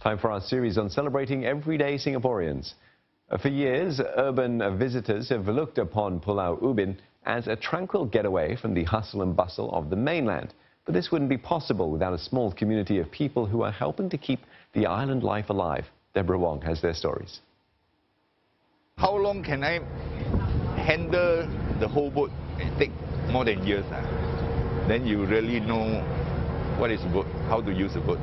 Time for our series on celebrating everyday Singaporeans. For years, urban visitors have looked upon Pulau Ubin as a tranquil getaway from the hustle and bustle of the mainland. But this wouldn't be possible without a small community of people who are helping to keep the island life alive. Deborah Wong has their stories. How long can I handle the whole boat? It takes more than years. Then you really know what is a boat, how to use a boat.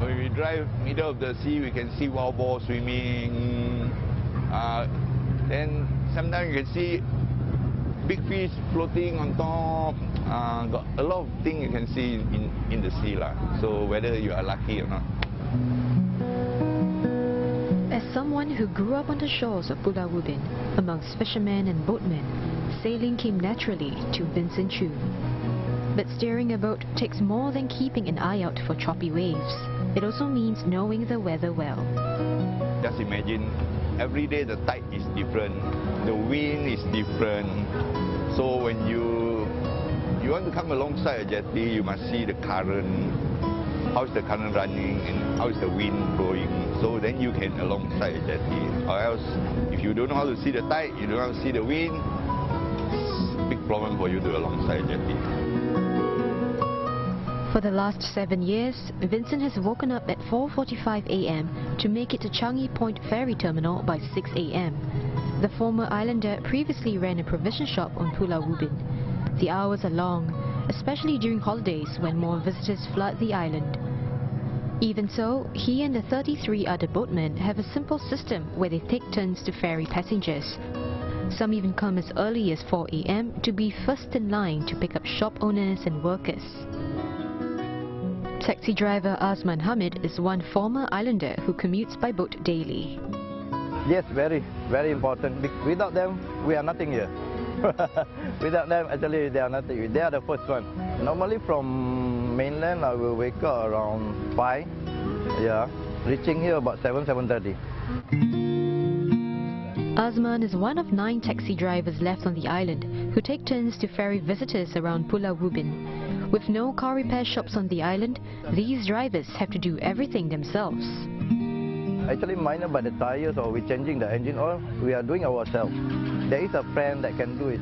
When we drive middle of the sea, we can see wild boar swimming. Then sometimes you can see big fish floating on top. Got a lot of things you can see in the sea. So whether you are lucky or not. As someone who grew up on the shores of Pulau Ubin, amongst fishermen and boatmen, sailing came naturally to Vincent Chu. But steering a boat takes more than keeping an eye out for choppy waves. It also means knowing the weather well. Just imagine, every day the tide is different, the wind is different. So when you want to come alongside a jetty, you must see the current, how is the current running and how is the wind blowing. So then you can alongside a jetty. Or else, if you don't know how to see the tide, you don't know how to see the wind, it's a big problem for you to alongside a jetty. For the last 7 years, Vincent has woken up at 4:45 a.m. to make it to Changi Point Ferry Terminal by 6 a.m. The former islander previously ran a provision shop on Pulau Ubin. The hours are long, especially during holidays when more visitors flood the island. Even so, he and the 33 other boatmen have a simple system where they take turns to ferry passengers. Some even come as early as 4 a.m. to be first in line to pick up shop owners and workers. Taxi driver Azman Hamid is one former islander who commutes by boat daily. Yes, very, very important. Without them, we are nothing here. Without them, actually, they are nothing. They are the first one. Normally from mainland, I will wake up around 5. Yeah, reaching here about 7:30. Azman is one of 9 taxi drivers left on the island who take turns to ferry visitors around Pulau Ubin. With no car repair shops on the island, these drivers have to do everything themselves. Actually, minor by the tires or we're changing the engine oil, we are doing ourselves. There is a friend that can do it.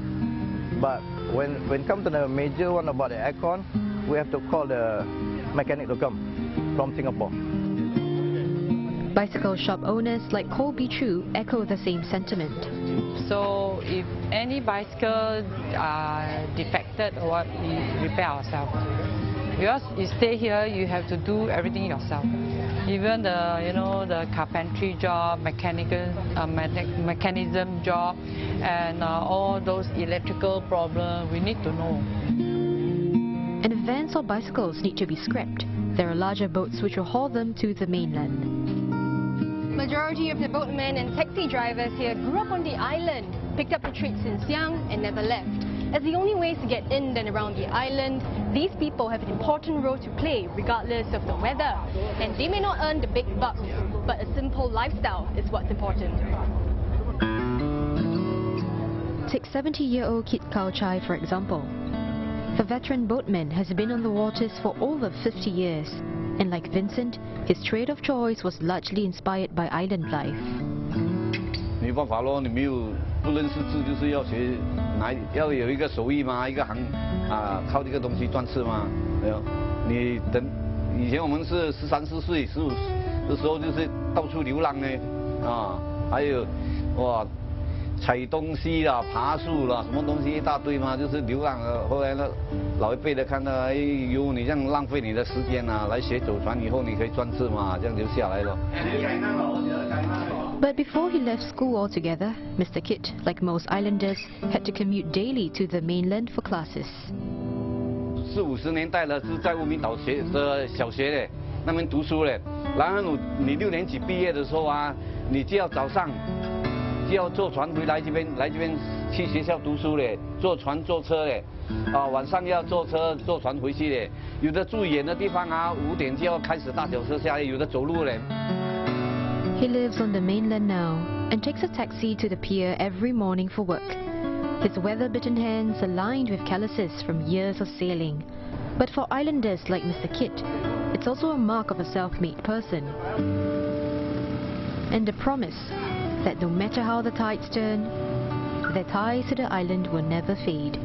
But when it comes to the major one about the aircon, we have to call the mechanic to come from Singapore. Bicycle shop owners like Kobe Chu echo the same sentiment. So if any bicycle are defected or what, we repair ourselves. Because you stay here, you have to do everything yourself. Even the carpentry job, mechanism job, and all those electrical problems, we need to know. And if vans or bicycles need to be scrapped, there are larger boats which will haul them to the mainland. Majority of the boatmen and taxi drivers here grew up on the island, picked up the trade since young and never left. As the only ways to get in and around the island, these people have an important role to play regardless of the weather. And they may not earn the big bucks, but a simple lifestyle is what's important. Take 70-year-old Kit Kao Chai for example. The veteran boatman has been on the waters for over 50 years. And like Vincent, his trade of choice was largely inspired by island life. 没办法咯，你没有不认识字，就是要学要有一个手艺嘛，一个靠这个东西赚吃嘛。你等以前我们是13、14岁、15的时候就是到处流浪呢，还有哇采东西啦、爬树啦，什么东西一大堆嘛，就是流浪了。后来呢，老一辈的看到，哎呦，你这样浪费你的时间啊，来学走船以后你可以赚字嘛，这样就下来了。But before he left school altogether, Mr. Kit, like most islanders, had to commute daily to the mainland for classes. 40、50年代了，是在乌敏岛小学嘞，那边读书嘞。然后你6年级毕业的时候啊，你就要早上就要坐船回来这边去学校读书嘞，坐船坐车嘞，晚上要坐车坐船回去嘞。有的住远的地方啊，5点就要开始大脚车下来，有的走路嘞。He lives on the mainland now and takes a taxi to the pier every morning for work. His weather-bitten hands are lined with calluses from years of sailing. But for islanders like Mr. Kit, it's also a mark of a self-made person. And the promise that no matter how the tides turn, their ties to the island will never fade.